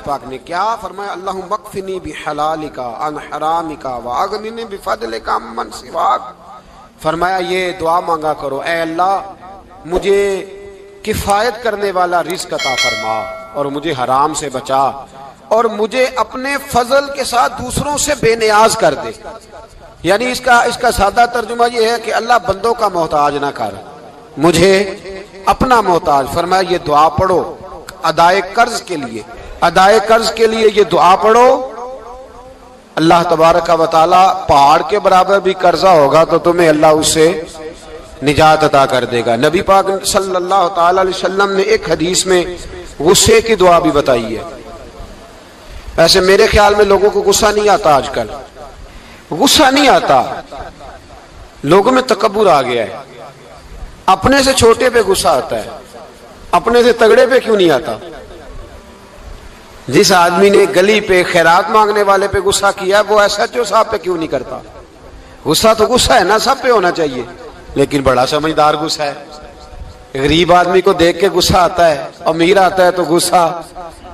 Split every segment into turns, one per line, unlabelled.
پاک نے کیا فرمایا؟ اللہم اکفنی بحلالک عن حرامک واغننی بفضلک عمن سواک. فرمایا یہ دعا مانگا کرو، اے اللہ مجھے کفایت کرنے والا رزق عطا فرما اور مجھے حرام سے بچا اور مجھے اپنے فضل کے ساتھ دوسروں سے بے نیاز کر دے. یعنی اس کا سادہ ترجمہ یہ ہے کہ اللہ بندوں کا محتاج نہ کر، مجھے اپنا محتاج. فرمایا یہ دعا پڑھو ادائے قرض کے لیے، ادائے قرض کے لیے یہ دعا پڑھو. اللہ تبارک و تعالی پہاڑ کے برابر بھی قرضہ ہوگا تو تمہیں اللہ اس سے نجات عطا کر دے گا. نبی پاک صلی اللہ تعالی علیہ وسلم نے ایک حدیث میں غصے کی دعا بھی بتائی ہے. ایسے میرے خیال میں لوگوں کو غصہ نہیں آتا، آج کل غصہ نہیں آتا، لوگوں میں تکبر آ گیا ہے. اپنے سے چھوٹے پہ غصہ آتا ہے، اپنے سے تگڑے پہ کیوں نہیں آتا؟ جس آدمی نے گلی پہ خیرات مانگنے والے پہ غصہ کیا وہ ایس ایچ او صاحب پہ کیوں نہیں کرتا؟ غصہ تو غصہ ہے نا، سب پہ ہونا چاہیے، لیکن بڑا سمجھدار غصہ ہے. غریب آدمی کو دیکھ کے غصہ آتا ہے، امیر آتا ہے تو غصہ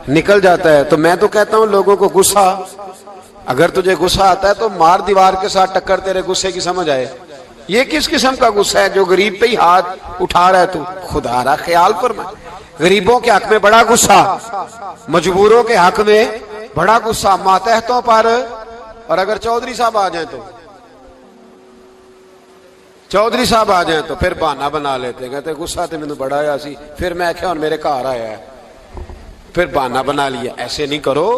نکل جاتا ہے. تو میں تو کہتا ہوں لوگوں کو غصہ، اگر تجھے غصہ آتا ہے تو مار دیوار کے ساتھ ٹکر تیرے غصے کی سمجھ آئے. یہ کس قسم کا غصہ ہے جو غریب پہ ہی ہاتھ اٹھا رہا ہے؟ تو خدا را خیال فرما. غریبوں کے حق میں بڑا غصہ، مجبوروں کے حق میں بڑا غصہ، ماتحتوں پر. اور اگر چودھری صاحب آ جائیں تو چودھری صاحب آ جائیں تو پھر بہانہ بنا لیتے ہیں، کہتے غصہ تو مینوں بڑا آیا سی، پھر میں کیا میرے گھر آیا ہے، پھر بہانہ بنا لیا. ایسے نہیں کرو.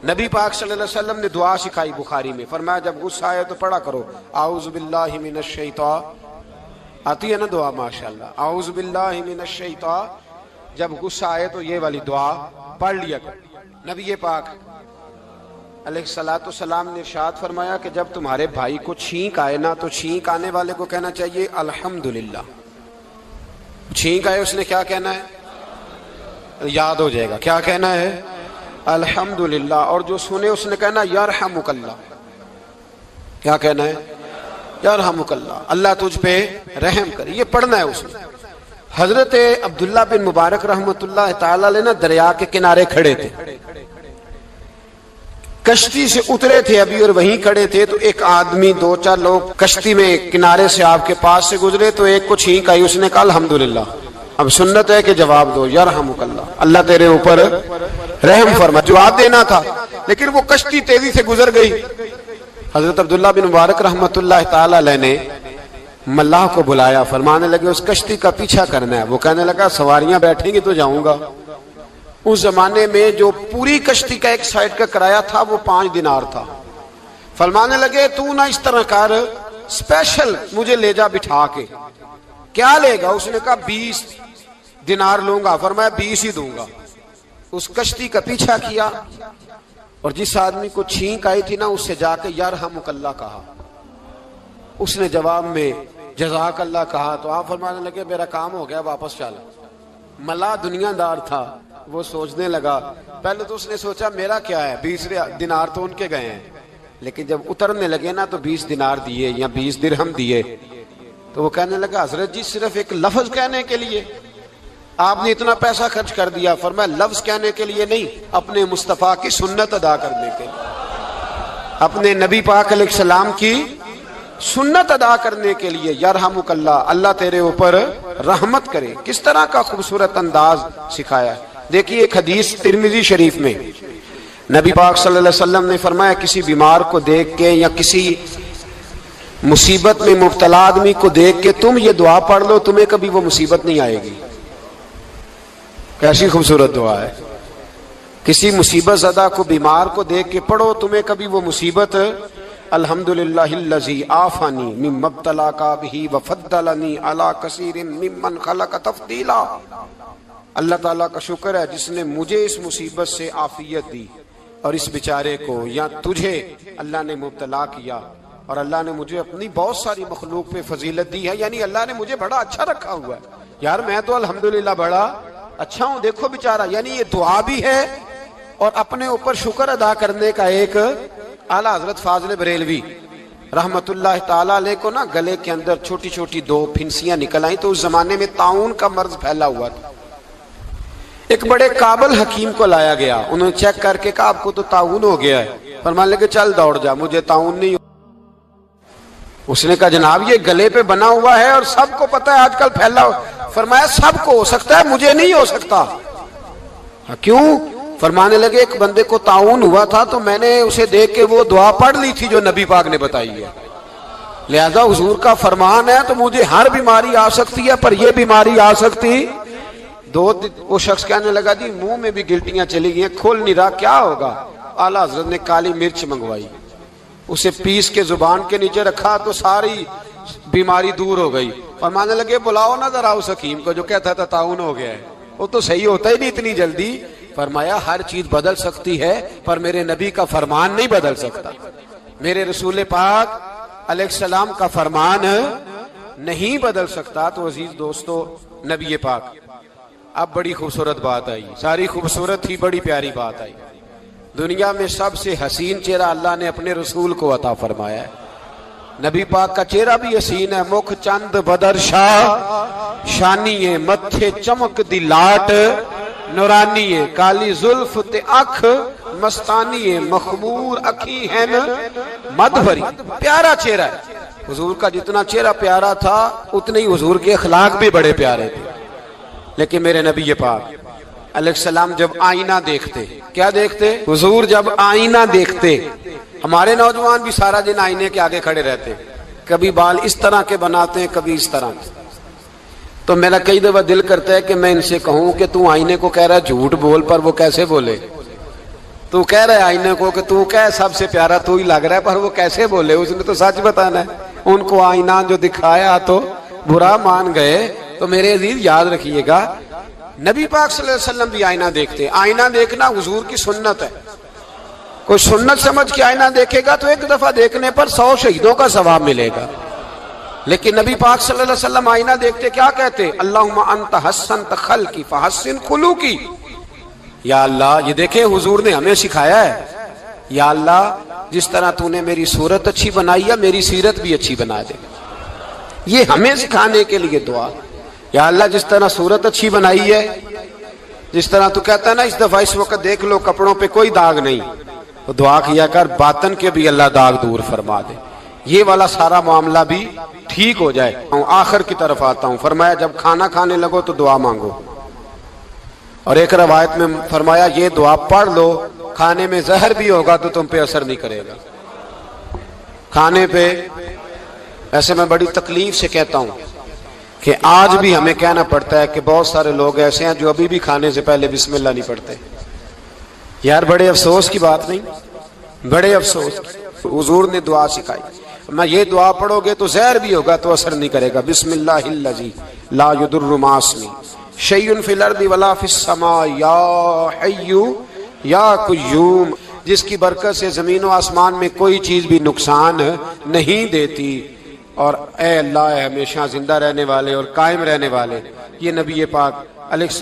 نبی پاک صلی اللہ علیہ وسلم نے دعا سکھائی بخاری میں، فرمایا جب غصہ آئے تو پڑھا کرو اعوذ باللہ من الشیطان. آتی ہے نا دعا ماشاءاللہ، اعوذ باللہ من الشیطان. جب غصہ آئے تو یہ والی دعا پڑھ لیا کرو. نبی پاک علیہ الصلوۃ والسلام نے ارشاد فرمایا کہ جب تمہارے بھائی کو چھینک آئے نا تو چھینک آنے والے کو کہنا چاہیے الحمدللہ. چھینک آئے اس نے کیا کہنا ہے؟ یاد ہو جائے گا کیا کہنا ہے؟ الحمدللہ. اور جو سنے اس نے کہنا یرحمک اللہ. کیا کہنا ہے؟ یرحمک اللہ، اللہ تجھ پہ رحم کرے. یہ پڑھنا ہے اس نے. حضرت عبداللہ بن مبارک رحمۃ اللہ تعالی علیہ نا دریا کے کنارے کھڑے تھے، کشتی سے اترے تھے ابھی اور وہیں کھڑے تھے. تو ایک آدمی، دو چار لوگ کشتی میں کنارے سے آپ کے پاس سے گزرے تو ایک کو چھینک آئی، اس نے کہا الحمدللہ. اب سنت ہے کہ جواب دو یرحمک اللہ، اللہ تیرے اوپر رحم فرما. جواب دینا تھا لیکن وہ کشتی تیزی سے گزر گئی. حضرت عبداللہ بن مبارک رحمۃ اللہ تعالی علیہ نے ملاح کو بلایا، فرمانے لگے اس کشتی کا پیچھا کرنا ہے. وہ کہنے لگا سواریاں بیٹھیں گی تو جاؤں گا. اس زمانے میں جو پوری کشتی کا ایک سائیڈ کا کرایہ تھا وہ 5 دینار تھا. فرمانے لگے تو نہ اس طرح کر، اسپیشل مجھے لے جا بٹھا کے. کیا لے گا؟ اس نے کہا 20 دینار لوں گا. فرمایا 20 ہی دوں گا. اس کشتی کا پیچھا کیا اور جس آدمی کو چھینک آئی تھی نا اس سے جا کے یرحمک اللہ کہا. اس نے جواب میں جزاک اللہ کہا. تو آپ فرمانے لگے میرا کام ہو گیا، واپس چل. ملا دنیا دار تھا، وہ سوچنے لگا. پہلے تو اس نے سوچا میرا کیا ہے، 20 دینار تو ان کے گئے ہیں. لیکن جب اترنے لگے نا تو 20 دینار دیے یا 20 درہم دیے. تو وہ کہنے لگا حضرت جی صرف ایک لفظ کہنے کے لیے آپ نے اتنا پیسہ خرچ کر دیا. فرمایا لفظ کہنے کے لیے نہیں، اپنے مصطفیٰ کی سنت ادا کرنے کے لیے، اپنے نبی پاک علیہ السلام کی سنت ادا کرنے کے لیے. یرحمک اللہ، اللہ تیرے اوپر رحمت کرے. کس طرح کا خوبصورت انداز سکھایا ہے. دیکھیے ایک حدیث ترمذی شریف میں نبی پاک صلی اللہ علیہ وسلم نے فرمایا کسی بیمار کو دیکھ کے یا کسی مصیبت میں مبتلا آدمی کو دیکھ کے تم یہ دعا پڑھ لو تمہیں کبھی وہ مصیبت نہیں آئے گی. کیسی خوبصورت دعا ہے. کسی مصیبت زدہ کو بیمار کو دیکھ کے پڑھو تمہیں کبھی وہ مصیبت. الحمدللہ الذی عافانی مما ابتلاک بہ وفضلنی علی کثیر ممن خلق تفضیلا. اللہ تعالیٰ کا شکر ہے جس نے مجھے اس مصیبت سے عافیت دی اور اس بیچارے کو یا تجھے اللہ نے مبتلا کیا اور اللہ نے مجھے اپنی بہت ساری مخلوق پہ فضیلت دی ہے. یعنی اللہ نے مجھے بڑا اچھا رکھا ہوا ہے. یار میں تو الحمدللہ بڑا اچھا ہوں. دیکھو بیچارہ، یعنی یہ دعا بھی ہے اور اپنے اوپر شکر ادا کرنے کا ایک. اعلیٰ حضرت فاضل بریلوی رحمت اللہ تعالیٰ علیہ کو نا گلے کے اندر چھوٹی چھوٹی 2 پھنسیاں نکل آئیں. تو اس زمانے میں طاعون کا مرض پھیلا ہوا تھا. ایک بڑے قابل حکیم کو لایا گیا، انہوں نے چیک کر کے کہا آپ کو تو طاعون ہو گیا ہے، فرمانے لگے چل دوڑ جا، مجھے طاعون نہیں ہو۔ اس نے کہا جناب یہ گلے پہ بنا ہوا ہے اور سب کو پتہ ہے آج کل پھیلا ہوا۔ فرمایا سب کو ہو سکتا ہے، مجھے نہیں ہو سکتا۔ کیوں؟ فرمانے لگے ایک بندے کو طاعون ہوا تھا تو میں نے اسے دیکھ کے وہ دعا پڑھ لی تھی جو نبی پاک نے بتائی ہے، لہذا حضور کا فرمان ہے تو مجھے ہر بیماری آ سکتی ہے پر یہ بیماری آ سکتی۔ وہ شخص کہنے لگا جی منہ میں بھی گلٹیاں چلی گئی ہیں، کھول نہیں رہا، کیا ہوگا؟ اعلیٰ حضرت نے کالی مرچ منگوائی، اسے پیس کے زبان کے نیچے رکھا تو ساری بیماری دور ہو گئی۔ فرمانے لگے بلاؤ نہ ذرا اس حکیم کو جو کہتا تھا طاعون ہو گیا ہے، وہ تو صحیح ہوتا ہی نہیں اتنی جلدی۔ فرمایا ہر چیز بدل سکتی ہے پر میرے نبی کا فرمان نہیں بدل سکتا، میرے رسول پاک علیہ السلام کا فرمان نہیں بدل سکتا۔ تو عزیز دوستو، نبی پاک، اب بڑی خوبصورت بات آئی، ساری خوبصورت تھی، بڑی پیاری بات آئی۔ دنیا میں سب سے حسین چہرہ اللہ نے اپنے رسول کو عطا فرمایا ہے۔ نبی پاک کا چہرہ بھی حسین ہے، مکھ چند بدر شاہ شانی ہے، متھے چمک دی لاٹ نورانی ہے، کالی زلف تے اکھ مستانی ہے، مخمور اکھی ہے مد بھری۔ پیارا چہرہ ہے حضور کا، جتنا چہرہ پیارا تھا اتنے ہی حضور کے اخلاق بھی بڑے پیارے تھے۔ لیکن میرے نبی پاک علیہ السلام جب آئینہ دیکھتے، کیا دیکھتے؟ حضور جب آئینہ دیکھتے، ہمارے نوجوان بھی سارا دن آئینے کے آگے کھڑے رہتے، کبھی بال اس طرح کے بناتے ہیں کبھی اس طرح کے۔ تو میرا کئی دفعہ دل کرتا ہے کہ میں ان سے کہوں کہ تو آئینے کو کہہ رہا ہے جھوٹ بول، پر وہ کیسے بولے؟ تو کہہ رہا ہے آئینے کو کہ تو کہہ سب سے پیارا تو ہی لگ رہا ہے، پر وہ کیسے بولے؟ اس نے تو سچ بتانا ہے۔ ان کو آئینہ جو دکھایا تو برا مان گئے۔ تو میرے عزیز یاد رکھیے گا، نبی پاک صلی اللہ علیہ وسلم بھی آئینہ دیکھتے۔ آئینہ دیکھنا حضور کی سنت ہے، کوئی سنت سمجھ کے آئینہ دیکھے گا تو ایک دفعہ دیکھنے پر 100 شہیدوں کا ثواب ملے گا۔ لیکن نبی پاک صلی اللہ علیہ وسلم آئینہ دیکھتے کیا کہتے؟ اللہم انت حسنت خلقی فحسن خلوقی۔ یا اللہ، یہ دیکھیں حضور نے ہمیں سکھایا ہے، یا اللہ جس طرح تو نے میری صورت اچھی بنائی ہے میری سیرت بھی اچھی بنا دے۔ یہ ہمیں سکھانے کے لیے دعا، یا اللہ جس طرح صورت اچھی بنائی ہے، جس طرح تو کہتا ہے نا اس دفعہ اس وقت دیکھ لو کپڑوں پہ کوئی داغ نہیں، تو دعا کیا کر باطن کے بھی اللہ داغ دور فرما دے، یہ والا سارا معاملہ بھی ٹھیک ہو جائے۔ آخر کی طرف آتا ہوں، فرمایا جب کھانا کھانے لگو تو دعا مانگو، اور ایک روایت میں فرمایا یہ دعا پڑھ لو، کھانے میں زہر بھی ہوگا تو تم پہ اثر نہیں کرے گا۔ کھانے پہ ایسے میں بڑی تکلیف سے کہتا ہوں کہ آج بھی ہمیں کہنا پڑتا ہے کہ بہت سارے لوگ ایسے ہیں جو ابھی بھی کھانے سے پہلے بسم اللہ نہیں پڑھتے۔ یار بڑے افسوس کی بات نہیں، بڑے افسوس کی۔ حضور نے دعا سکھائی، میں یہ دعا پڑھو گے تو زہر بھی ہوگا تو اثر نہیں کرے گا۔ بسم اللہ الذی لا یضر مع اسمہ شیء فی الارض ولا فی السماء یا حی یا قیوم، جس کی برکت سے زمین و آسمان میں کوئی چیز بھی نقصان نہیں دیتی، اور اے اللہ اے ہمیشہ زندہ رہنے والے اور قائم رہنے والے۔ یہ نبی پاک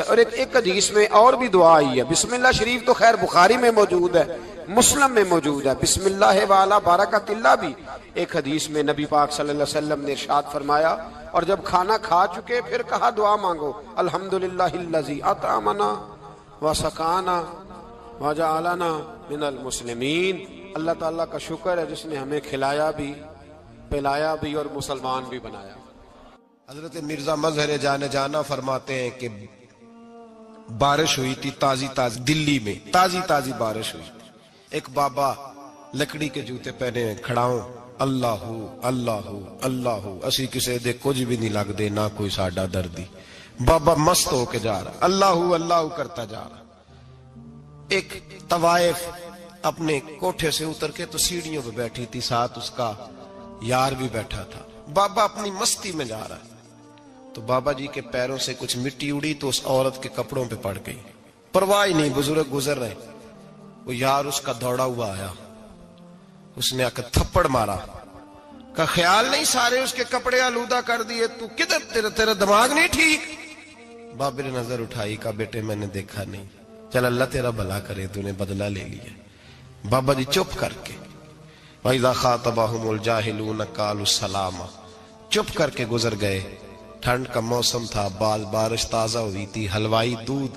اور ایک حدیث میں اور بھی دعا آئی ہے۔ بسم اللہ شریف تو خیر بخاری میں موجود ہے، مسلم میں موجود ہے، بسم اللہ وعلی برکت اللہ بھی ایک حدیث میں نبی پاک صلی اللہ علیہ وسلم نے ارشاد فرمایا۔ اور جب کھانا کھا چکے پھر کہا دعا مانگو، الحمدللہ الذی اطعمنا وسقانا وجعلنا من المسلمین۔ اللہ تعالیٰ کا شکر ہے جس نے ہمیں کھلایا بھی، پلایا بھی اور مسلمان بھی بنایا۔
حضرت مرزا مظہر جانا فرماتے ہیں کہ بارش ہوئی تھی تازی تازی، دلی میں تازی تازی بارش ہوئی تھی، ایک بابا لکڑی کے جوتے پہنے کھڑا ہوں، اللہ اللہ اللہ، اسی کسے دے کچھ بھی نہیں لگ دے، نہ کوئی ساڈا دردی۔ بابا مست ہو کے جا رہا، اللہ اللہ کرتا جا رہا۔ ایک طوائف اپنے کوٹھے سے اتر کے تو سیڑھیوں پہ بیٹھی تھی، ساتھ اس کا یار بھی بیٹھا تھا۔ بابا اپنی مستی میں جا رہا ہے تو بابا جی کے پیروں سے کچھ مٹی اڑی تو اس عورت کے کپڑوں پہ پڑ گئی، پرواہ نہیں، بزرگ گزر رہے، وہ یار اس کا دوڑا ہوا آیا، اس نے آ کر تھپڑ مارا، کا خیال نہیں سارے اس کے کپڑے آلودہ کر دیے، تو کدھر تیرا دماغ نہیں ٹھیک؟ بابے نے نظر اٹھائی، کہا بیٹے میں نے دیکھا نہیں، چل اللہ تیرا بھلا کرے، تو نے بدلہ لے لیا۔ بابا جی چپ کر کے وَإِذَا خَاطَبَهُمُ الْجَاهِلُونَ قَالُوا السَّلَامَ، چپ کر کے گزر گئے۔ ٹھنڈ کا موسم تھا، بارش تازہ ہوئی تھی، حلوائی دودھ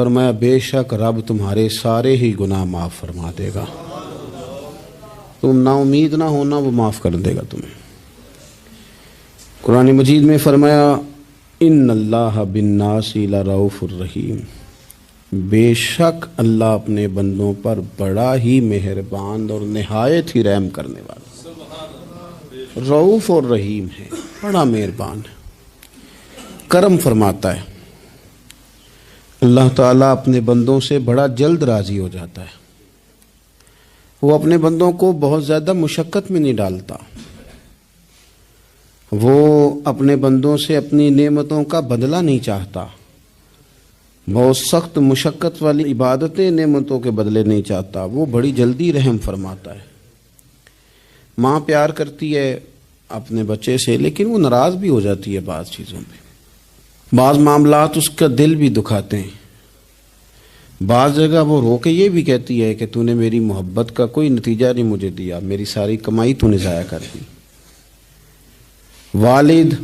فرمایا بے شک رب تمہارے سارے ہی گناہ معاف فرما دے گا. تم نا امید نہ ہونا، وہ معاف کر دے گا تمہیں. قرآن مجید میں فرمایا ان اللہ بالناس لرؤوف الرحیم، بے شک اللہ اپنے بندوں پر بڑا ہی مہربان اور نہایت ہی رحم کرنے والا، رؤوف اور رحیم ہے، بڑا مہربان ہے، کرم فرماتا ہے. اللہ تعالیٰ اپنے بندوں سے بڑا جلد راضی ہو جاتا ہے. وہ اپنے بندوں کو بہت زیادہ مشقت میں نہیں ڈالتا. وہ اپنے بندوں سے اپنی نعمتوں کا بدلہ نہیں چاہتا. بہت سخت مشقت والی عبادتیں نعمتوں کے بدلے نہیں چاہتا. وہ بڑی جلدی رحم فرماتا ہے. ماں پیار کرتی ہے اپنے بچے سے، لیکن وہ ناراض بھی ہو جاتی ہے بعض چیزوں پہ. بعض معاملات اس کا دل بھی دکھاتے ہیں. بعض جگہ وہ رو کے یہ بھی کہتی ہے کہ تو نے میری محبت کا کوئی نتیجہ نہیں مجھے دیا، میری ساری کمائی تو نے ضائع کر دی. والد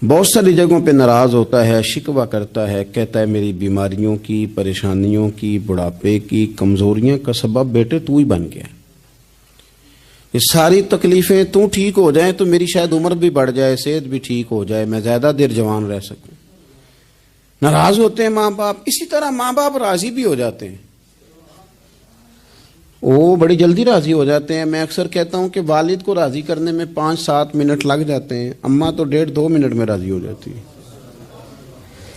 بہت ساری جگہوں پہ ناراض ہوتا ہے، شکوہ کرتا ہے، کہتا ہے میری بیماریوں کی، پریشانیوں کی، بڑھاپے کی، کمزوریاں کا سبب بیٹے تو ہی بن گیا. یہ ساری تکلیفیں تو ٹھیک ہو جائیں تو میری شاید عمر بھی بڑھ جائے، صحت بھی ٹھیک ہو جائے، میں زیادہ دیر جوان رہ سکوں. ناراض ہوتے ہیں ماں باپ. اسی طرح ماں باپ راضی بھی ہو جاتے ہیں، وہ بڑی جلدی راضی ہو جاتے ہیں. میں اکثر کہتا ہوں کہ والد کو راضی کرنے میں 5-7 منٹ لگ جاتے ہیں، اماں تو 1.5-2 منٹ میں راضی ہو جاتی ہے.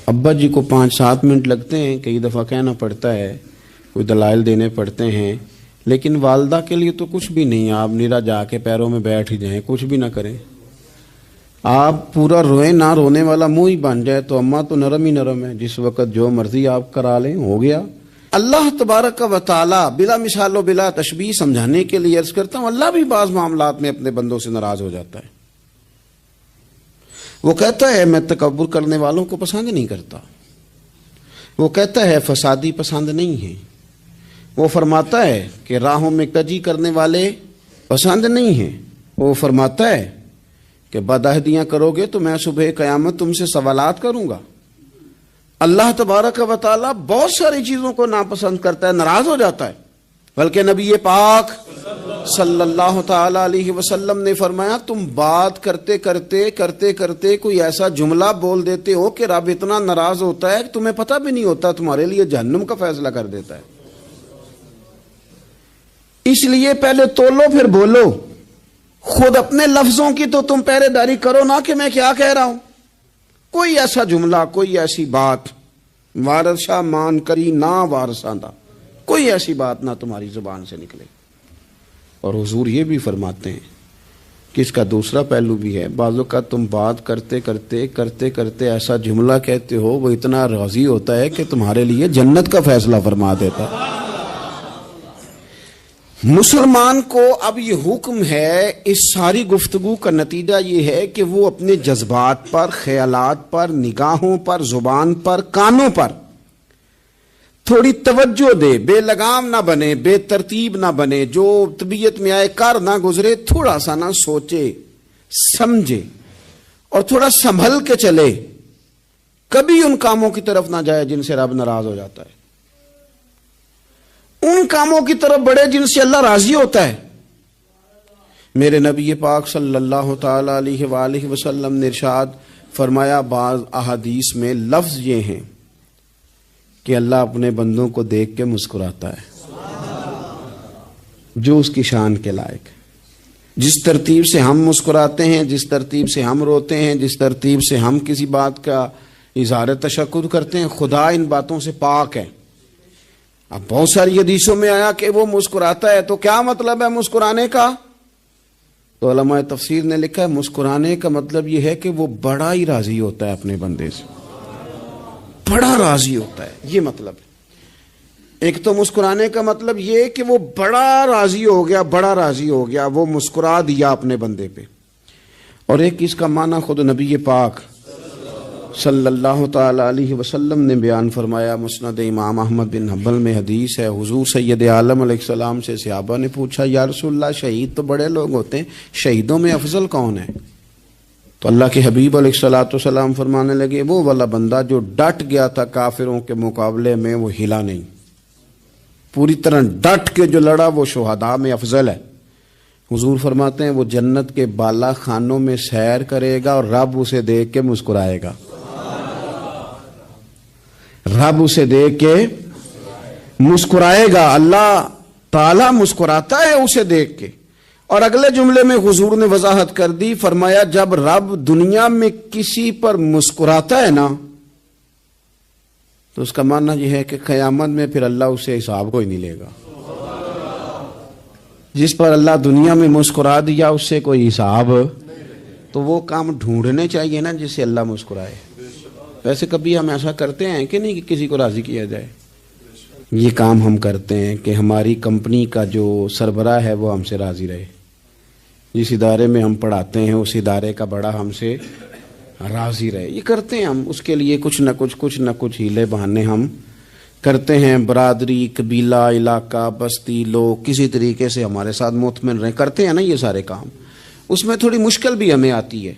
ابا جی کو 5-7 منٹ لگتے ہیں، کئی دفعہ کہنا پڑتا ہے، کوئی دلائل دینے پڑتے ہیں. لیکن والدہ کے لیے تو کچھ بھی نہیں. آپ نیرا جا کے پیروں میں بیٹھ ہی جائیں، کچھ بھی نہ کریں، آپ پورا روئیں، نہ رونے والا منہ ہی بن جائے تو اماں تو نرم ہی نرم ہے، جس وقت جو مرضی آپ کرا لیں ہو گیا. اللہ تبارک و تعالی بلا مثال و بلا تشبیہ سمجھانے کے لیے عرض کرتا ہوں، اللہ بھی بعض معاملات میں اپنے بندوں سے ناراض ہو جاتا ہے. وہ کہتا ہے میں تکبر کرنے والوں کو پسند نہیں کرتا. وہ کہتا ہے فسادی پسند نہیں ہے. وہ فرماتا ہے کہ راہوں میں کجی کرنے والے پسند نہیں ہیں. وہ فرماتا ہے کہ بدعہدیاں کرو گے تو میں صبح قیامت تم سے سوالات کروں گا. اللہ تبارک و تعالیٰ بہت ساری چیزوں کو ناپسند کرتا ہے، ناراض ہو جاتا ہے. بلکہ نبی پاک صلی اللہ تعالی علیہ وسلم نے فرمایا تم بات کرتے کرتے کرتے کرتے کوئی ایسا جملہ بول دیتے ہو کہ رب اتنا ناراض ہوتا ہے کہ تمہیں پتہ بھی نہیں ہوتا، تمہارے لیے جہنم کا فیصلہ کر دیتا ہے. اس لیے پہلے تولو پھر بولو. خود اپنے لفظوں کی تو تم پہرے داری کرو نا کہ میں کیا کہہ رہا ہوں. کوئی ایسا جملہ، کوئی ایسی بات وارث شاہ مان کری نہ وارثاں دا، کوئی ایسی بات نہ تمہاری زبان سے نکلے. اور حضور یہ بھی فرماتے ہیں کہ اس کا دوسرا پہلو بھی ہے. بعض اوقات تم بات کرتے کرتے کرتے کرتے ایسا جملہ کہتے ہو وہ اتنا راضی ہوتا ہے کہ تمہارے لیے جنت کا فیصلہ فرما دیتا ہے. مسلمان کو اب یہ حکم ہے، اس ساری گفتگو کا نتیجہ یہ ہے کہ وہ اپنے جذبات پر، خیالات پر، نگاہوں پر، زبان پر، کانوں پر تھوڑی توجہ دے. بے لگام نہ بنے، بے ترتیب نہ بنے، جو طبیعت میں آئے کر نہ گزرے. تھوڑا سا نہ سوچے سمجھے اور تھوڑا سنبھل کے چلے. کبھی ان کاموں کی طرف نہ جائے جن سے رب ناراض ہو جاتا ہے. ان کاموں کی طرف بڑھے جن سے اللہ راضی ہوتا ہے. میرے نبی پاک صلی اللہ تعالی علیہ وآلہ وسلم نے ارشاد فرمایا، بعض احادیث میں لفظ یہ ہیں کہ اللہ اپنے بندوں کو دیکھ کے مسکراتا ہے جو اس کی شان کے لائق. جس ترتیب سے ہم مسکراتے ہیں، جس ترتیب سے ہم روتے ہیں، جس ترتیب سے ہم کسی بات کا اظہار تشکر کرتے ہیں، خدا ان باتوں سے پاک ہے. اب بہت ساری حدیثوں میں آیا کہ وہ مسکراتا ہے، تو کیا مطلب ہے مسکرانے کا؟ تو علماء تفسیر نے لکھا ہے مسکرانے کا مطلب یہ ہے کہ وہ بڑا ہی راضی ہوتا ہے اپنے بندے سے، بڑا راضی ہوتا ہے. یہ مطلب ہے. ایک تو مسکرانے کا مطلب یہ کہ وہ بڑا راضی ہو گیا، بڑا راضی ہو گیا، وہ مسکرا دیا اپنے بندے پہ. اور ایک اس کا معنی خود نبی پاک صلی اللہ تعالی علیہ وسلم نے بیان فرمایا. مسند امام احمد بن حنبل میں حدیث ہے، حضور سید عالم علیہ السلام سے صحابہ نے پوچھا یا رسول اللہ شہید تو بڑے لوگ ہوتے ہیں، شہیدوں میں افضل کون ہے؟ تو اللہ کے حبیب علیہ الصلوۃ والسلام فرمانے لگے وہ والا بندہ جو ڈٹ گیا تھا کافروں کے مقابلے میں وہ ہلا نہیں، پوری طرح ڈٹ کے جو لڑا وہ شہداء میں افضل ہے۔ حضور فرماتے ہیں وہ جنت کے بالا خانوں میں سیر کرے گا اور رب اسے دیکھ کے مسکرائے گا، رب اسے دیکھ کے مسکرائے گا، اللہ تعالیٰ مسکراتا ہے اسے دیکھ کے۔ اور اگلے جملے میں حضور نے وضاحت کر دی، فرمایا جب رب دنیا میں کسی پر مسکراتا ہے نا تو اس کا معنی یہ ہے کہ قیامت میں پھر اللہ اسے حساب کوئی نہیں لے گا۔ جس پر اللہ دنیا میں مسکرا دیا اس سے کوئی حساب، تو وہ کام ڈھونڈنے چاہیے نا جس سے اللہ مسکرائے۔ ویسے کبھی ہم ایسا کرتے ہیں کہ نہیں کہ کسی کو راضی کیا جائے؟ یہ کام ہم کرتے ہیں کہ ہماری کمپنی کا جو سربراہ ہے وہ ہم سے راضی رہے، جس ادارے میں ہم پڑھاتے ہیں اس ادارے کا بڑا ہم سے راضی رہے، یہ کرتے ہیں ہم۔ اس کے لیے کچھ نہ کچھ ہیلے بہانے ہم کرتے ہیں، برادری، قبیلہ، علاقہ، بستی، لوگ کسی طریقے سے ہمارے ساتھ مطمئن رہیں، کرتے ہیں نا یہ سارے کام۔ اس میں تھوڑی مشکل بھی ہمیں آتی ہے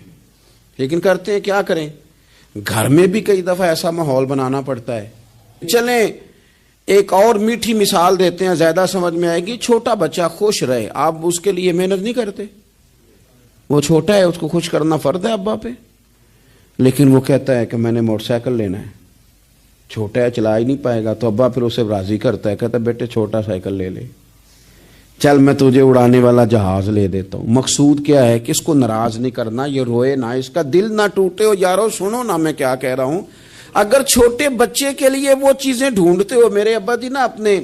لیکن کرتے ہیں، کیا کریں۔ گھر میں بھی کئی دفعہ ایسا ماحول بنانا پڑتا ہے۔ چلیں ایک اور میٹھی مثال دیتے ہیں، زیادہ سمجھ میں آئے گی۔ چھوٹا بچہ خوش رہے، آپ اس کے لیے محنت نہیں کرتے، وہ چھوٹا ہے اس کو خوش کرنا فرض ہے ابا پہ، لیکن وہ کہتا ہے کہ میں نے موٹر سائیکل لینا ہے، چھوٹا ہے چلا ہی نہیں پائے گا، تو ابا پھر اسے راضی کرتا ہے، کہتا ہے بیٹے چھوٹا سائیکل لے لے، چل میں تجھے اڑانے والا جہاز لے دیتا ہوں۔ مقصود کیا ہے کہ اس کو ناراض نہیں کرنا، یہ روئے نہ، اس کا دل نہ ٹوٹے۔ ہو یارو سنو نا میں کیا کہہ رہا ہوں، اگر چھوٹے بچے کے لیے وہ چیزیں ڈھونڈتے ہو، میرے ابا جی نا اپنے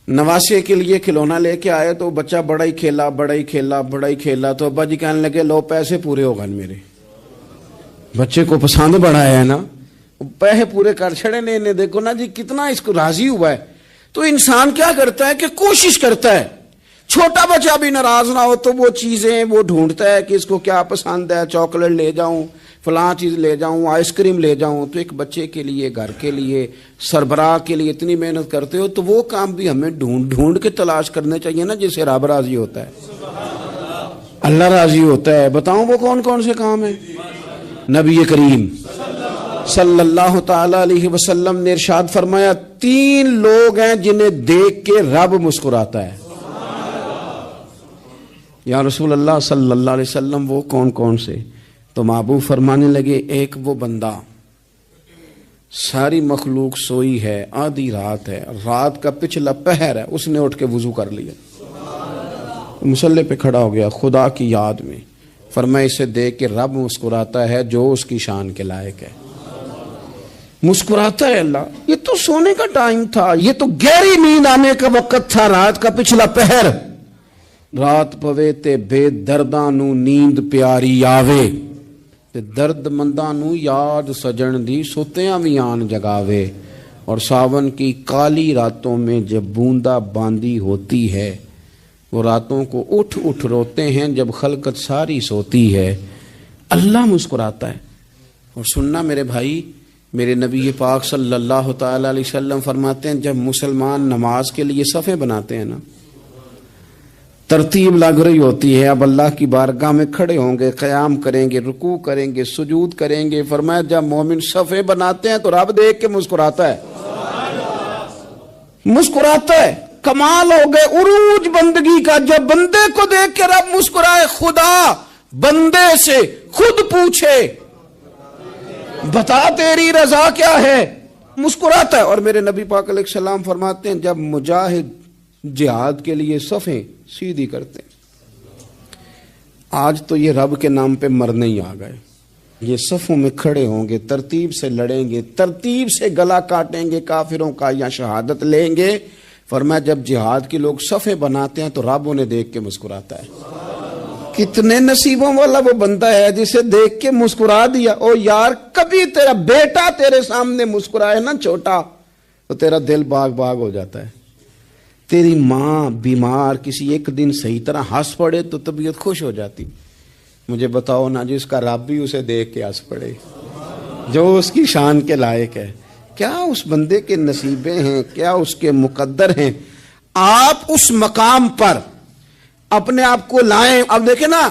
نواسے کے لیے کھلونا لے کے آئے تو بچہ بڑا ہی کھیلا، تو ابا جی کہنے لگے لو پیسے پورے ہو گئے میرے، بچے کو پسند بڑا ہے نا، پیسے پورے کر چھڑے نے، دیکھو نا جی کتنا اس کو راضی ہوا ہے۔ تو انسان کیا کرتا ہے کہ کوشش کرتا ہے، چھوٹا بچہ بھی ناراض نہ ہو تو وہ چیزیں وہ ڈھونڈتا ہے کہ اس کو کیا پسند ہے، چاکلیٹ لے جاؤں، فلاں چیز لے جاؤں، آئس کریم لے جاؤں۔ تو ایک بچے کے لیے، گھر کے لیے، سربراہ کے لیے اتنی محنت کرتے ہو تو وہ کام بھی ہمیں ڈھونڈ کے تلاش کرنے چاہیے نا جس سے رب راضی ہوتا ہے، اللہ راضی ہوتا ہے۔ بتاؤں وہ کون کون سے کام ہیں؟ نبی کریم صلی اللہ تعالی علیہ وسلم نے ارشاد فرمایا 3 لوگ ہیں جنہیں دیکھ کے رب مسکراتا ہے۔ یا رسول اللہ صلی اللہ علیہ وسلم وہ کون کون سے؟ تو محبوب فرمانے لگے ایک وہ بندہ ساری مخلوق سوئی ہے، آدھی رات ہے، رات کا پچھلا پہر ہے، اس نے اٹھ کے وضو کر لیا، مصلی پہ کھڑا ہو گیا خدا کی یاد میں، فرمایا اسے دیکھ کے رب مسکراتا ہے جو اس کی شان کے لائق ہے، مسکراتا ہے اللہ۔ یہ تو سونے کا ٹائم تھا، یہ تو گہری نیند آنے کا وقت تھا، رات کا پچھلا پہر، رات پوے تے بے درداں نو نیند پیاری آوے، تے درد منداں نو یاد سجن دی سوتیاں وی آن جگاوے، اور ساون کی کالی راتوں میں جب بوندا باندی ہوتی ہے، وہ راتوں کو اٹھ اٹھ روتے ہیں جب خلقت ساری سوتی ہے، اللہ مسکراتا ہے۔ اور سننا میرے بھائی، میرے نبی پاک صلی اللہ تعالی علیہ وسلم فرماتے ہیں جب مسلمان نماز کے لیے صفیں بناتے ہیں نا، ترتیب لگ رہی ہوتی ہے، اب اللہ کی بارگاہ میں کھڑے ہوں گے، قیام کریں گے، رکوع کریں گے، سجود کریں گے، فرمایا جب مومن صفیں بناتے ہیں تو رب دیکھ کے مسکراتا ہے، مسکراتا ہے۔ کمال ہو گئے عروج بندگی کا، جب بندے کو دیکھ کے رب مسکرائے، خدا بندے سے خود پوچھے بتا تیری رضا کیا ہے، مسکراتا ہے۔ اور میرے نبی پاک علیہ السلام فرماتے ہیں جب مجاہد جہاد کے لیے صفیں سیدھی کرتے ہیں، آج تو یہ رب کے نام پہ مرنے ہی آ گئے، یہ صفوں میں کھڑے ہوں گے، ترتیب سے لڑیں گے، ترتیب سے گلا کاٹیں گے کافروں کا یا شہادت لیں گے۔ فرمایا جب جہاد کے لوگ صفیں بناتے ہیں تو رب انہیں دیکھ کے مسکراتا ہے۔ کتنے نصیبوں والا وہ بندہ ہے جسے دیکھ کے مسکرا دیا۔ او یار کبھی تیرا بیٹا تیرے سامنے مسکرائے نا چھوٹا تو تیرا دل باغ باغ ہو جاتا ہے۔ تیری ماں بیمار کسی ایک دن صحیح طرح ہنس پڑے تو طبیعت خوش ہو جاتی۔ مجھے بتاؤ نا جس کا رب بھی اسے دیکھ کے ہنس پڑے جو اس کی شان کے لائق ہے، کیا اس بندے کے نصیبیں ہیں، کیا اس کے مقدر ہیں۔ آپ اس مقام پر اپنے آپ کو لائیں۔ اب دیکھیں نا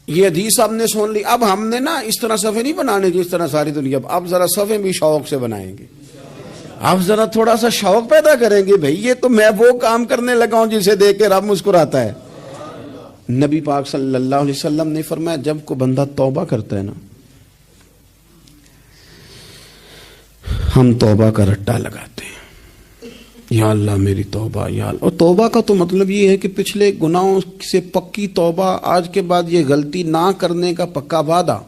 یہ حدیث ہم نے سن لی، اب ہم نے نا اس طرح صفحے نہیں بنانے جس طرح ساری دنیا، اب ذرا صفحے بھی شوق سے بنائیں گے، اب ذرا تھوڑا سا شوق پیدا کریں گے، بھئی یہ تو میں وہ کام کرنے لگا ہوں جسے دیکھ کے رب مسکراتا ہے۔ نبی پاک صلی اللہ علیہ وسلم نے فرمایا جب کوئی بندہ توبہ کرتا ہے نا، ہم توبہ کا رٹا لگاتے ہیں، یا اللہ میری توبہ، یا اللہ۔ اور توبہ کا تو مطلب یہ ہے کہ پچھلے گناہوں سے پکی توبہ، آج کے بعد یہ غلطی نہ کرنے کا پکا وعدہ۔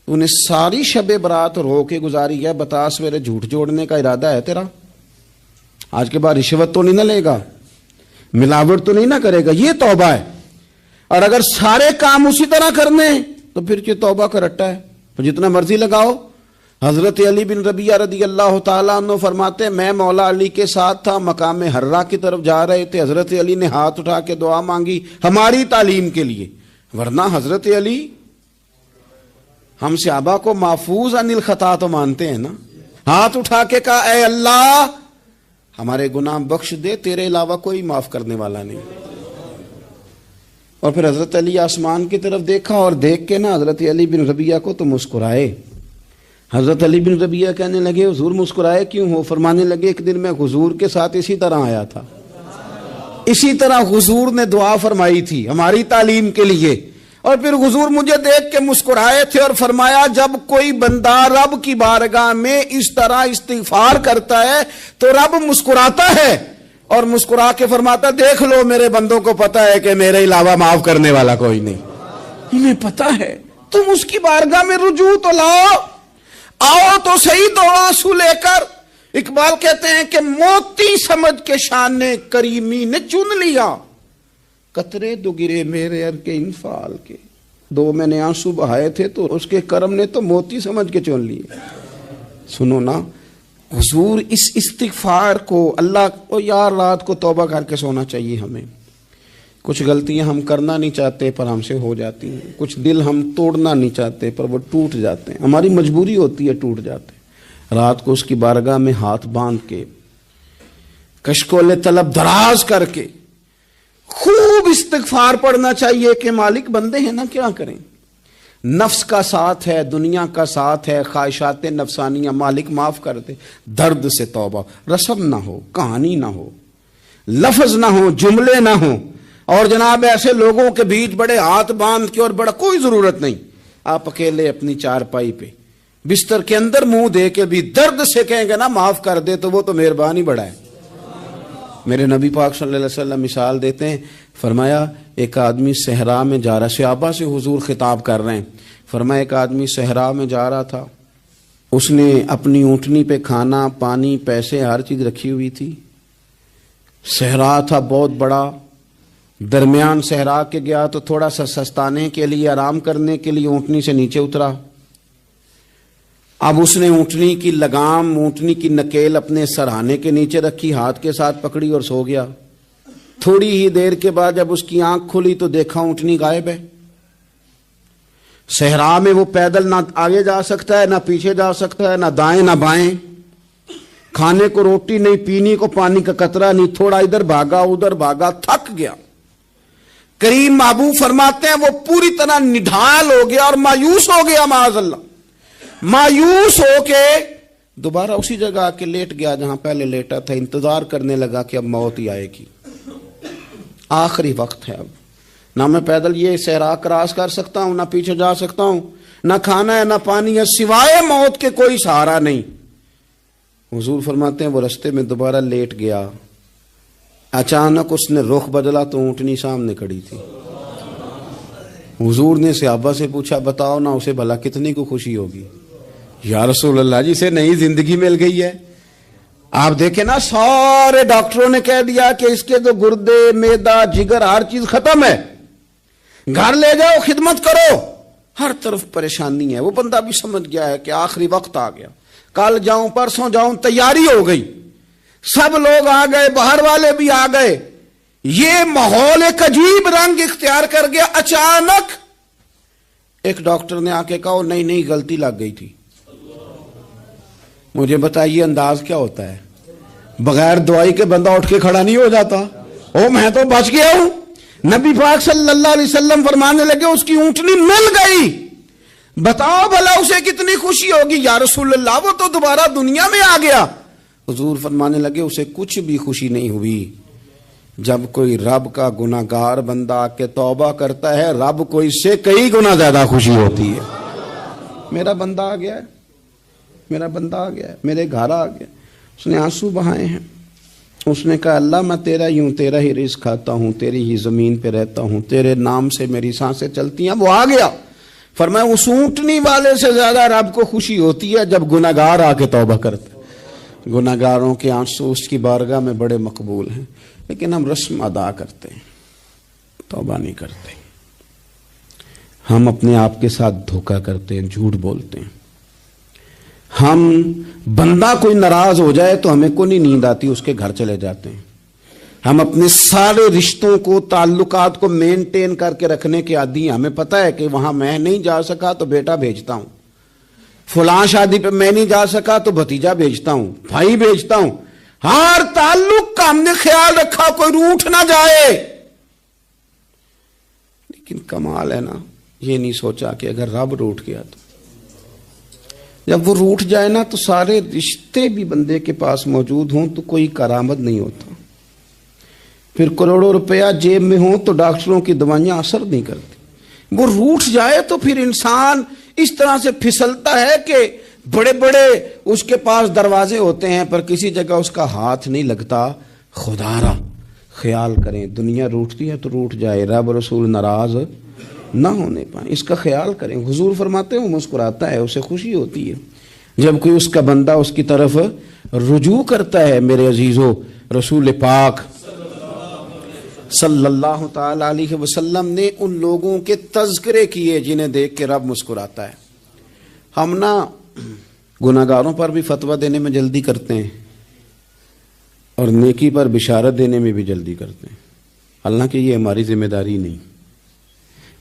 انہیں ساری شب برات رو کے گزاری ہے، بتا سویرے جھوٹ جوڑنے کا ارادہ ہے تیرا، آج کے بعد رشوت تو نہیں نہ لے گا، ملاوٹ تو نہیں نہ کرے گا، یہ توبہ ہے۔ اور اگر سارے کام اسی طرح کرنے تو پھر یہ توبہ کا رٹا ہے، تو جتنا مرضی لگاؤ۔ حضرت علی بن ربیعہ رضی اللہ تعالیٰ عنہ فرماتے ہیں میں مولا علی کے ساتھ تھا، مقام حرہ کی طرف جا رہے تھے، حضرت علی نے ہاتھ اٹھا کے دعا مانگی ہماری تعلیم کے لیے، ورنہ حضرت علی ہم صحابہ کو محفوظ عن الخطا تو مانتے ہیں نا، ہاتھ اٹھا کے کہا اے اللہ ہمارے گناہ بخش دے، تیرے علاوہ کوئی معاف کرنے والا نہیں۔ اور پھر حضرت علی آسمان کی طرف دیکھا اور دیکھ کے نا حضرت علی بن ربیعہ کو تو مسکرائے۔ حضرت علی بن ربیعہ کہنے لگے حضور مسکرائے کیوں ہو؟ فرمانے لگے ایک دن میں حضور کے ساتھ اسی طرح آیا تھا، اسی طرح حضور نے دعا فرمائی تھی ہماری تعلیم کے لیے، اور پھر حضور مجھے دیکھ کے مسکرائے تھے اور فرمایا جب کوئی بندہ رب کی بارگاہ میں اس طرح استغفار کرتا ہے تو رب مسکراتا ہے، اور مسکرا کے فرماتا دیکھ لو میرے بندوں کو پتا ہے کہ میرے علاوہ معاف کرنے والا کوئی نہیں، انہیں پتا ہے، تم اس کی بارگاہ میں رجوع تو لاؤ، آؤ تو صحیح دو آنسو لے کر۔ اقبال کہتے ہیں کہ موتی سمجھ کے شان کریمی نے چن لیا، قطرے دو گرے میرے ار کے انفال کے، دو میں نے آنسو بہائے تھے تو اس کے کرم نے تو موتی سمجھ کے چن لیے۔ سنو نا حضور اس استغفار کو اللہ کو یار رات کو توبہ کر کے سونا چاہیے ہمیں۔ کچھ غلطیاں ہم کرنا نہیں چاہتے پر ہم سے ہو جاتی ہیں، کچھ دل ہم توڑنا نہیں چاہتے پر وہ ٹوٹ جاتے ہیں، ہماری مجبوری ہوتی ہے ٹوٹ جاتے ہیں۔ رات کو اس کی بارگاہ میں ہاتھ باندھ کے کشکول طلب دراز کر کے خوب استغفار پڑھنا چاہیے کہ مالک بندے ہیں نا کیا کریں، نفس کا ساتھ ہے، دنیا کا ساتھ ہے، خواہشات نفسانیہ، مالک معاف کر دے۔ درد سے توبہ، رسم نہ ہو، کہانی نہ ہو، لفظ نہ ہو، جملے نہ ہو، اور جناب ایسے لوگوں کے بیچ بڑے ہاتھ باندھ کے اور بڑا کوئی ضرورت نہیں، آپ اکیلے اپنی چارپائی پہ بستر کے اندر منہ دے کے بھی درد سے کہیں گے نا معاف کر دے تو وہ تو مہربانی بڑا ہے۔ میرے نبی پاک صلی اللہ علیہ وسلم مثال دیتے ہیں، فرمایا ایک آدمی صحرا میں جا رہا، صحابہ سے حضور خطاب کر رہے ہیں، فرمایا ایک آدمی صحرا میں جا رہا تھا، اس نے اپنی اونٹنی پہ کھانا پانی پیسے ہر چیز رکھی ہوئی تھی، صحرا تھا بہت بڑا، درمیان صحرا کے گیا تو تھوڑا سا سستانے کے لیے آرام کرنے کے لیے اونٹنی سے نیچے اترا، اب اس نے اونٹنی کی لگام اونٹنی کی نکیل اپنے سرہانے کے نیچے رکھی، ہاتھ کے ساتھ پکڑی اور سو گیا۔ تھوڑی ہی دیر کے بعد جب اس کی آنکھ کھلی تو دیکھا اونٹنی غائب ہے۔ صحرا میں وہ پیدل نہ آگے جا سکتا ہے نہ پیچھے جا سکتا ہے، نہ دائیں نہ بائیں، کھانے کو روٹی نہیں، پینے کو پانی کا قطرہ نہیں، تھوڑا ادھر بھاگا ادھر بھاگا، تھک گیا۔ کریم محبوب فرماتے ہیں وہ پوری طرح نڈھال ہو گیا اور مایوس ہو گیا، معاذ اللہ، مایوس ہو کے دوبارہ اسی جگہ آ کے لیٹ گیا جہاں پہلے لیٹا تھا، انتظار کرنے لگا کہ اب موت ہی آئے گی، آخری وقت ہے، اب نہ میں پیدل یہ صحرا کراس کر سکتا ہوں، نہ پیچھے جا سکتا ہوں، نہ کھانا ہے نہ پانی ہے، سوائے موت کے کوئی سہارا نہیں۔ حضور فرماتے ہیں وہ رستے میں دوبارہ لیٹ گیا، اچانک اس نے رخ بدلا تو اونٹنی سامنے کھڑی تھی۔ حضور نے صحابہ سے پوچھا بتاؤ نا اسے بھلا کتنی کو خوشی ہوگی؟ یا رسول اللہ جسے نئی زندگی مل گئی ہے۔ آپ دیکھیں نا سارے ڈاکٹروں نے کہہ دیا کہ اس کے تو گردے میدا جگر ہر چیز ختم ہے، گھر لے جاؤ خدمت کرو، ہر طرف پریشانی ہے۔ وہ بندہ بھی سمجھ گیا ہے کہ آخری وقت آ گیا، کل جاؤں پرسوں جاؤں، تیاری ہو گئی، سب لوگ آ گئے، باہر والے بھی آ گئے، یہ ماحول ایک عجیب رنگ اختیار کر گیا۔ اچانک ایک ڈاکٹر نے آ کے کہا نہیں نہیں غلطی لگ گئی تھی۔ مجھے بتائیے انداز کیا ہوتا ہے؟ بغیر دوائی کے بندہ اٹھ کے کھڑا نہیں ہو جاتا، او میں تو بچ گیا ہوں، نبی پاک صلی اللہ علیہ وسلم فرمانے لگے اس کی اونٹنی مل گئی، بتاؤ بھلا اسے کتنی خوشی ہوگی یا رسول اللہ، وہ تو دوبارہ دنیا میں آ گیا۔ حضور فرمانے لگے اسے کچھ بھی خوشی نہیں ہوئی۔ جب کوئی رب کا گناہگار بندہ آ کے توبہ کرتا ہے، رب کو اس سے کئی گنا زیادہ خوشی ہوتی ہے۔ میرا بندہ آ گیا ہے، میرا بندہ آ گیا ہے، میرے گھر آ گیا، اس نے آنسو بہائے ہیں، اس نے کہا اللہ میں تیرا ہی ہوں، تیرا ہی رزق کھاتا ہوں، تیری ہی زمین پہ رہتا ہوں، تیرے نام سے میری سانسیں چلتی ہیں۔ وہ آ گیا۔ فرمایا اس اونٹنی والے سے زیادہ رب کو خوشی ہوتی ہے جب گناہگار آ کے توبہ کرتے۔ گناہگاروں کے آنسو اس کی بارگاہ میں بڑے مقبول ہیں، لیکن ہم رسم ادا کرتے ہیں، توبہ نہیں کرتے۔ ہم اپنے آپ کے ساتھ دھوکہ کرتے ہیں، جھوٹ بولتے ہیں۔ ہم بندہ کوئی ناراض ہو جائے تو ہمیں کو نہیں نیند آتی، اس کے گھر چلے جاتے ہیں۔ ہم اپنے سارے رشتوں کو، تعلقات کو مینٹین کر کے رکھنے کے عادی ہیں۔ ہمیں پتہ ہے کہ وہاں میں نہیں جا سکا تو بیٹا بھیجتا ہوں، فلاں شادی پہ میں نہیں جا سکا تو بھتیجا بھیجتا ہوں، بھائی بھیجتا ہوں۔ ہر تعلق کا ہم نے خیال رکھا کوئی روٹھ نہ جائے۔ لیکن کمال ہے نا، یہ نہیں سوچا کہ اگر رب روٹھ گیا تو جب وہ روٹھ جائے نا تو سارے رشتے بھی بندے کے پاس موجود ہوں تو کوئی کرامت نہیں ہوتا۔ پھر کروڑوں روپیہ جیب میں ہوں تو ڈاکٹروں کی دوائیاں اثر نہیں کرتی۔ وہ روٹھ جائے تو پھر انسان اس طرح سے پھسلتا ہے کہ بڑے بڑے اس کے پاس دروازے ہوتے ہیں پر کسی جگہ اس کا ہاتھ نہیں لگتا۔ خدا را خیال کریں، دنیا روٹتی ہے تو روٹھ جائے، رب رسول ناراض نہ ہونے پائیں، اس کا خیال کریں۔ حضور فرماتے ہیں وہ مسکراتا ہے، اسے خوشی ہوتی ہے جب کوئی اس کا بندہ اس کی طرف رجوع کرتا ہے۔ میرے عزیزو، رسول پاک صلی اللہ تعالی علیہ وسلم نے ان لوگوں کے تذکرے کیے جنہیں دیکھ کے رب مسکراتا ہے۔ ہم نا گناہگاروں پر بھی فتویٰ دینے میں جلدی کرتے ہیں اور نیکی پر بشارت دینے میں بھی جلدی کرتے ہیں، حالانکہ یہ ہماری ذمہ داری نہیں۔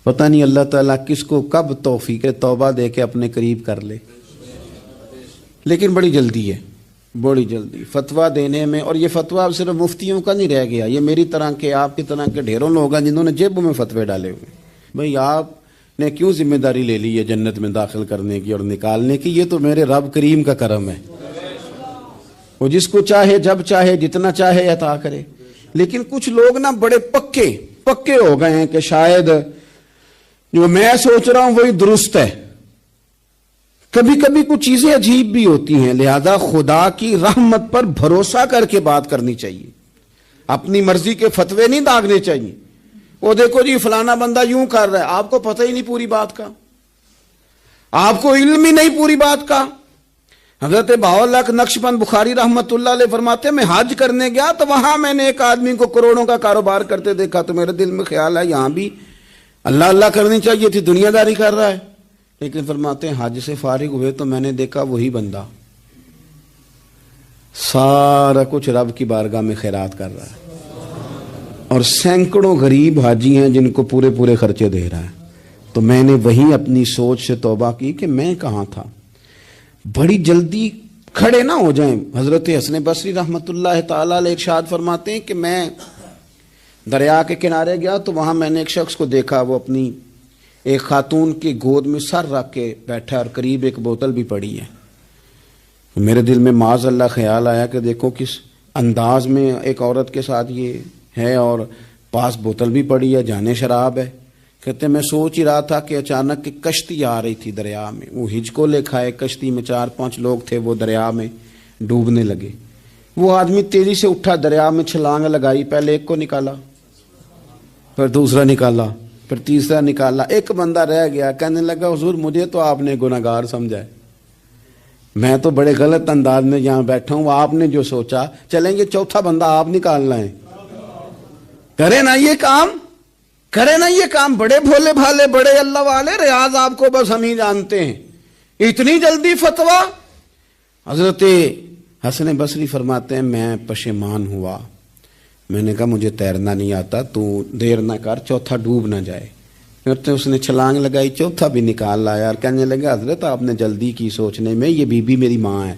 پتہ نہیں اللہ تعالیٰ کس کو کب توفیق توبہ دے کے اپنے قریب کر لے، لیکن بڑی جلدی ہے، بڑی جلدی فتویٰ دینے میں۔ اور یہ فتویٰ صرف مفتیوں کا نہیں رہ گیا، یہ میری طرح کے، آپ کی طرح کے ڈھیروں لوگ ہیں جنہوں نے جیبوں میں فتوے ڈالے ہوئے۔ بھئی آپ نے کیوں ذمہ داری لے لی ہے جنت میں داخل کرنے کی اور نکالنے کی؟ یہ تو میرے رب کریم کا کرم ہے، وہ جس کو چاہے جب چاہے جتنا چاہے عطا کرے۔ لیکن کچھ لوگ نا بڑے پکے ہو گئے ہیں کہ شاید جو میں سوچ رہا ہوں وہی درست ہے۔ کبھی کبھی کچھ چیزیں عجیب بھی ہوتی ہیں، لہذا خدا کی رحمت پر بھروسہ کر کے بات کرنی چاہیے، اپنی مرضی کے فتوے نہیں داغنے چاہیے۔ وہ دیکھو جی فلانا بندہ یوں کر رہا ہے، آپ کو پتہ ہی نہیں پوری بات کا، آپ کو علم ہی نہیں پوری بات کا۔ حضرت بہاءاللہ نقشبند بخاری رحمت اللہ علیہ فرماتے ہیں میں حج کرنے گیا تو وہاں میں نے ایک آدمی کو کروڑوں کا کاروبار کرتے دیکھا تو میرے دل میں خیال ہے یہاں بھی اللہ اللہ کرنی چاہیے تھی، دنیا داری کر رہا ہے۔ لیکن فرماتے ہیں حج سے فارغ ہوئے تو میں نے دیکھا وہی بندہ سارا کچھ رب کی بارگاہ میں خیرات کر رہا ہے، اور سینکڑوں غریب حاجی ہیں جن کو پورے خرچے دے رہا ہے۔ تو میں نے وہی اپنی سوچ سے توبہ کی کہ میں کہاں تھا۔ بڑی جلدی کھڑے نہ ہو جائیں۔ حضرت حسن بصری رحمت اللہ تعالی علیہ ارشاد فرماتے ہیں کہ میں دریا کے کنارے گیا تو وہاں میں نے ایک شخص کو دیکھا، وہ اپنی ایک خاتون کی گود میں سر رکھ کے بیٹھا اور قریب ایک بوتل بھی پڑی ہے۔ میرے دل میں معاذ اللہ خیال آیا کہ دیکھو کس انداز میں ایک عورت کے ساتھ یہ ہے، اور پاس بوتل بھی پڑی ہے، جانے شراب ہے۔ کہتے میں سوچ ہی رہا تھا کہ اچانک ایک کشتی آ رہی تھی دریا میں، وہ ہج کو لے کھائے، کشتی میں 4-5 لوگ تھے، وہ دریا میں ڈوبنے لگے۔ وہ آدمی تیزی سے اٹھا، دریا میں چھلانگ لگائی، پہلے ایک کو نکالا، پھر دوسرا نکالا، پھر تیسرا نکالا، ایک بندہ رہ گیا۔ کہنے لگا حضور مجھے تو آپ نے گناہگار سمجھا ہے، میں تو بڑے غلط انداز میں یہاں بیٹھا ہوں، آپ نے جو سوچا چلیں گے چوتھا بندہ آپ نکالنا ہے، کرے نا یہ کام، کرے نا یہ کام۔ بڑے بھولے بھالے، بڑے اللہ والے، ریاض آپ کو بس ہم ہی جانتے ہیں، اتنی جلدی فتویٰ۔ حضرت حسن بصری فرماتے ہیں میں پشیمان ہوا، میں نے کہا مجھے تیرنا نہیں آتا، تو دیر نہ کر، چوتھا ڈوب نہ جائے۔ پھر اس نے چھلانگ لگائی، چوتھا بھی نکال لایا، اور کہنے لگا حضرت آپ نے جلدی کی سوچنے میں، یہ بی بی میری ماں ہے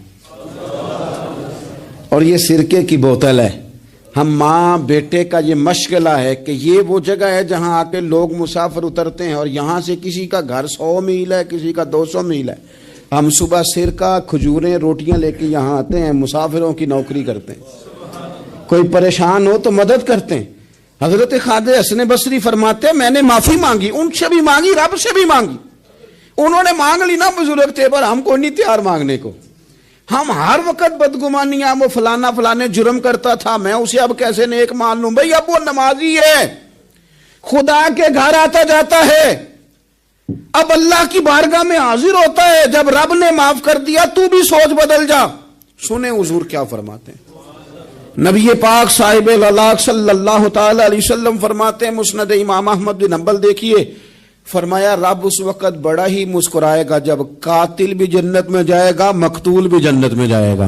اور یہ سرکے کی بوتل ہے، ہم ماں بیٹے کا یہ مشغلہ ہے کہ یہ وہ جگہ ہے جہاں آ کے لوگ مسافر اترتے ہیں، اور یہاں سے کسی کا گھر 100 میل ہے، کسی کا 200 میل ہے، ہم صبح سرکہ کھجوریں روٹیاں لے کے یہاں آتے ہیں، مسافروں کی نوکری کرتے ہیں، کوئی پریشان ہو تو مدد کرتے ہیں۔ حضرت خواجہ حسن بصری فرماتے ہیں میں نے معافی مانگی، ان سے بھی مانگی، رب سے بھی مانگی، انہوں نے مانگ لی نا بزرگ تھے، پر ہم کو نہیں تیار مانگنے کو۔ ہم ہر وقت بدگمانیاں، وہ فلانا فلانے جرم کرتا تھا، میں اسے اب کیسے نیک مان لوں؟ بھئی اب وہ نمازی ہے، خدا کے گھر آتا جاتا ہے، اب اللہ کی بارگاہ میں حاضر ہوتا ہے، جب رب نے معاف کر دیا تو بھی سوچ بدل جا۔ سنیں حضور کیا فرماتے ہیں، نبی پاک صاحب العلاق صلی اللہ تعالی علیہ وسلم فرماتے ہیں، مسند امام احمد بن حنبل دیکھیے، فرمایا رب اس وقت بڑا ہی مسکرائے گا جب قاتل بھی جنت میں جائے گا، مقتول بھی جنت میں جائے گا۔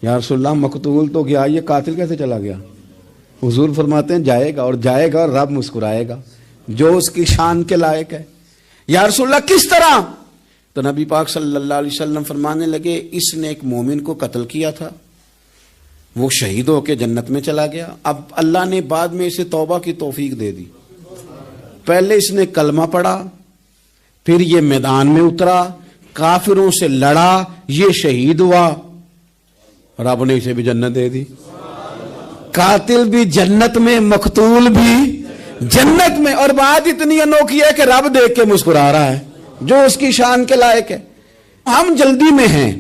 یا رسول اللہ مقتول تو گیا، یہ قاتل کیسے چلا گیا؟ حضور فرماتے ہیں جائے گا، اور جائے گا اور رب مسکرائے گا جو اس کی شان کے لائق ہے۔ یا رسول اللہ کس طرح؟ تو نبی پاک صلی اللہ علیہ وسلم فرمانے لگے اس نے ایک مومن کو قتل کیا تھا، وہ شہید ہو کے جنت میں چلا گیا، اب اللہ نے بعد میں اسے توبہ کی توفیق دے دی، پہلے اس نے کلمہ پڑھا، پھر یہ میدان میں اترا، کافروں سے لڑا، یہ شہید ہوا، رب نے اسے بھی جنت دے دی۔ قاتل بھی جنت میں، مقتول بھی جنت میں، اور بات اتنی انوکھی ہے کہ رب دیکھ کے مسکرا رہا ہے جو اس کی شان کے لائق ہے۔ ہم جلدی میں ہیں،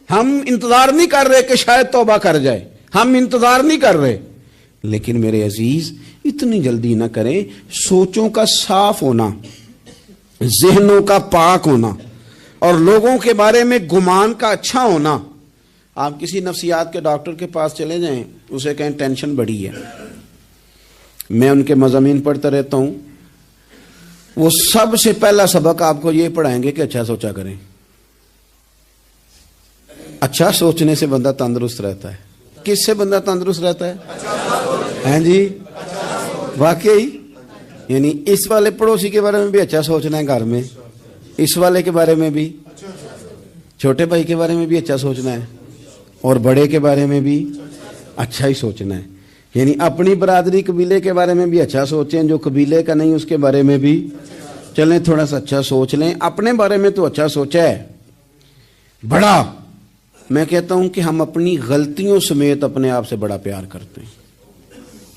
ہم انتظار نہیں کر رہے کہ شاید توبہ کر جائے، ہم انتظار نہیں کر رہے، لیکن میرے عزیز اتنی جلدی نہ کریں۔ سوچوں کا صاف ہونا، ذہنوں کا پاک ہونا، اور لوگوں کے بارے میں گمان کا اچھا ہونا۔ آپ کسی نفسیات کے ڈاکٹر کے پاس چلے جائیں، اسے کہیں ٹینشن بڑی ہے، میں ان کے مضامین پڑھتا رہتا ہوں، وہ سب سے پہلا سبق آپ کو یہ پڑھائیں گے کہ اچھا سوچا کریں۔ اچھا سوچنے سے بندہ تندرست رہتا ہے۔ کس سے بندہ تندرست رہتا ہے؟ ہیں جی واقعی، یعنی اس والے پڑوسی کے بارے میں بھی اچھا سوچنا ہے، گھر میں اس والے کے بارے میں بھی، چھوٹے بھائی کے بارے میں بھی اچھا سوچنا ہے، اور بڑے کے بارے میں بھی اچھا ہی سوچنا ہے۔ یعنی اپنی برادری قبیلے کے بارے میں بھی اچھا سوچیں، جو قبیلے کا نہیں اس کے بارے میں بھی چلیں تھوڑا سا اچھا سوچ لیں، اپنے بارے میں تو اچھا سوچا ہے بڑا۔ میں کہتا ہوں کہ ہم اپنی غلطیوں سمیت اپنے آپ سے بڑا پیار کرتے ہیں،